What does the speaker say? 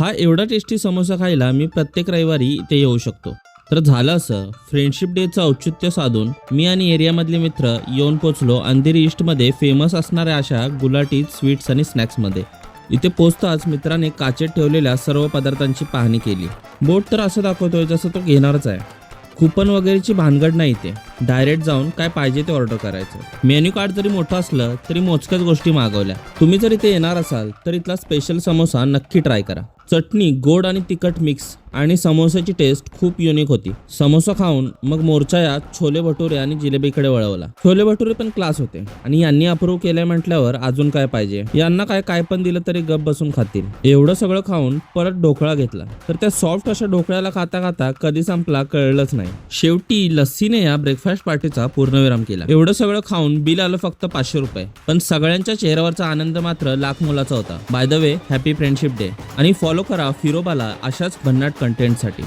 हा एवढा टेस्टी समोसा खायला मी प्रत्येक रविवारी इथे येऊ शकतो. तर झालं असं, फ्रेंडशिप डेचं औचित्य साधून मी आणि एरियामधले मित्र येऊन पोचलो अंधेरी ईस्टमध्ये फेमस असणाऱ्या अशा गुलाटी स्वीट्स आणि स्नॅक्समध्ये. इथे पोचताच मित्राने काचेत ठेवलेल्या सर्व पदार्थांची पाहणी केली. बोट तर असं दाखवतोय जसं तो घेणारच आहे. कुपन वगैरेची भानगड नाही, इथे डायरेक्ट जाऊन काय पाहिजे ते ऑर्डर करायचं. मेन्यू कार्ड जरी मोठं असलं तरी मोजक्याच गोष्टी मागवल्या. तुम्ही जर इथे येणार असाल तर इथला स्पेशल समोसा नक्की ट्राय करा. चटणी गोड आणि तिखट मिक्स आणि समोसाची टेस्ट खूप युनिक होती. समोसा खाऊन मग मोर्चा या छोले भटुरे आणि जिलेबीकडे वळवला. छोले भटुरे पण क्लास होते आणि यांनी अप्रूव्ह केलंय म्हटल्यावर अजून काय पाहिजे. यांना काय पण दिलं तरी गप बसून खातील. एवढं सगळं खाऊन परत ढोकळा घेतला तर त्या सॉफ्ट अशा ढोकळ्याला खाता खाता कधी संपला कळलंच नाही. शेवटी लस्सीने या ब्रेकफास्ट पार्टीचा पूर्णविराम केला. एवढं सगळं खाऊन बिल आलं फक्त 500 रुपये. पण सगळ्यांच्या चेहऱ्यावरचा आनंद मात्र लाख मोलाचा होता. By the way, happy friendship day आणि फॉलो करा फिरोबाला अशाच भन्नाट कंटेंटसाठी.